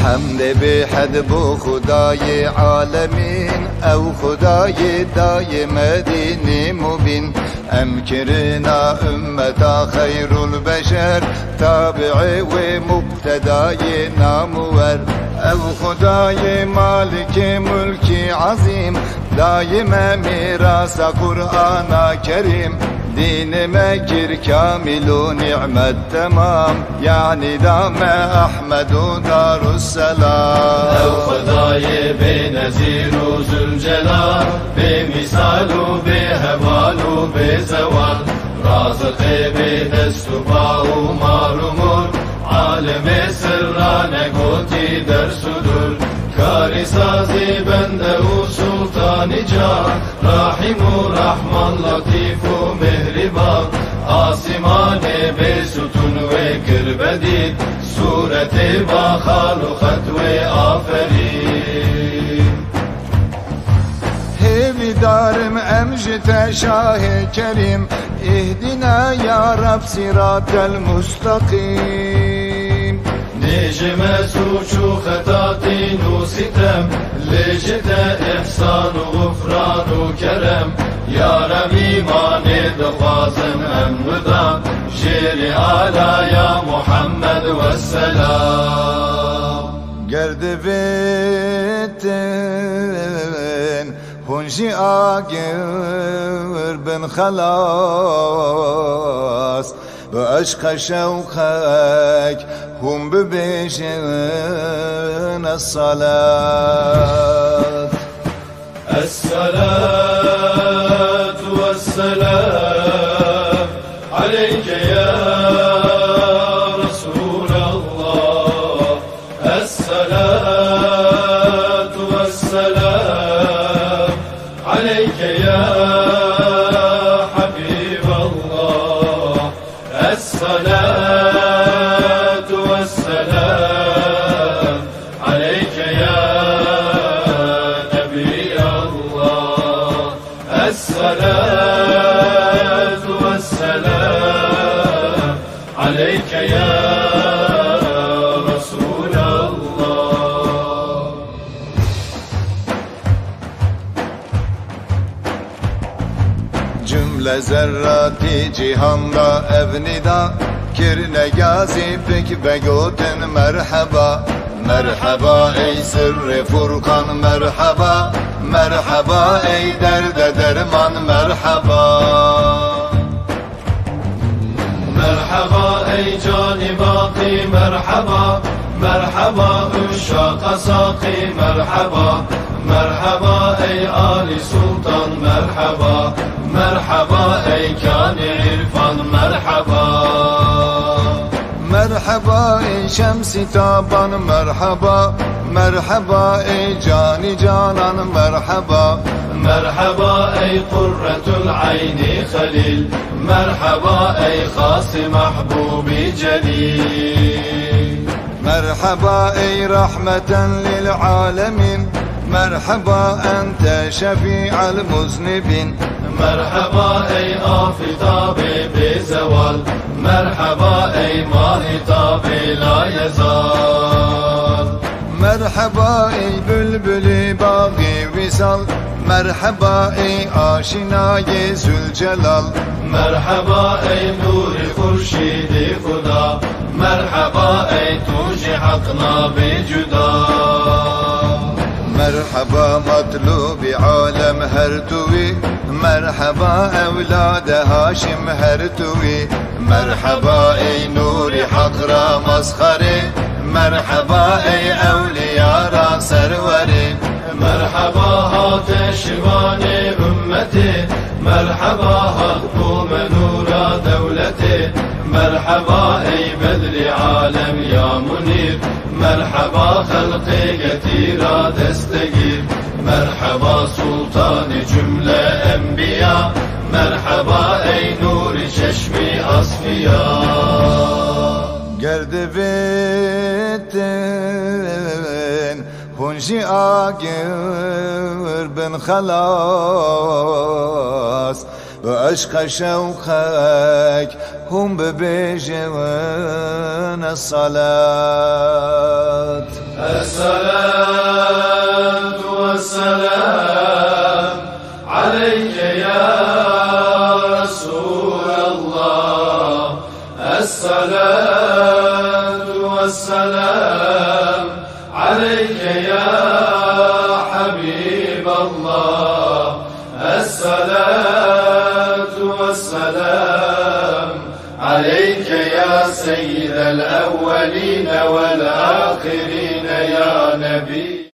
حمد به حد بو خدای عالمین او خدای دایم دین مبین امکرنا امتا خیر البشر تابع و مبتدای نامور او خدای مالک ملک عظیم دایم میراث قرآن کریم دين مكر كامل ونعمة تمام يعني دام أحمد ودار السلام أو خداي بنزير ذو الجلال بمثال بهبال بزوال رازق بدست باو مارمور عالم سرانه قوتي در صدور كاري سازي بنده سلطان جان رحيم رحمن لطيف مهربان آسمان بستون و گربدید صورت با خالقت و آفرین هیوی دارم امجد شاه کریم اهدنا یا رب صراط المستقیم نجم سوچ و خطاتی و ستم لجت احسان و غفران و کرم یارم ایمان دخوازم امودم شیر آلا یا محمد و السلام گرد بیتن هنجی آگر بن خلاص به عشق شوقك هم ببيجن الصلاة الصلاة والسلام عليك يا رسول الله الصلاة والسلام عليك يا حبيب الله الصلاة والسلام عليك يا نبي الله الصلاة والسلام عليك يا رسول الله cümle zerrati cihanda evnida kirne gazi pek begoten merhaba merhaba ey sırrı furkan merhaba merhaba ey derde derman merhaba مرحبا ای جان باقی مرحبا مرحبا اشاق ساقی مرحبا مرحبا ای آل سلطان مرحبا مرحبا ای کان عرفان مرحبا مرحبا ey şemsi taban merhaba merhaba ey cani canan merhaba مرحبا ای قرة العين خليل مرحبا ای خاص محبوبی جلیل مرحبا ey rahmeten lil alemin merhaba ente şefi'al muznibin مرحبا ای آفتاب بزوال مرحبا ای ماهتاب لا يزال مرحبا ey bülbülü bağı visal merhaba ey aşinayı zülcelal مرحبا ای نور خورشید خدا مرحبا ای توج حقنا بجدا مرحبا مطلوب عالم her tuvi merhaba evlad Haşim her tuvi merhaba ey nuri hakra mazhari merhaba ey evliyara serveri مرحبا هاتشوان أمتي مرحبا هاتكم نورا دولتي مرحبا أي بدر عالم يا منير مرحبا خلقي كثيرا دستگير مرحبا سلطان جملة أنبياء مرحبا أي نور چشمي أصفياء gerdi bitin hunji agir bin khalas ve aşka şevkak hum bebejevin salat الصلاة والسلام عليك يا رسول الله، الصلاة والسلام عليك يا حبيب الله، الصلاة والسلام عليك يا سيد الأولين والآخرين يا نبي.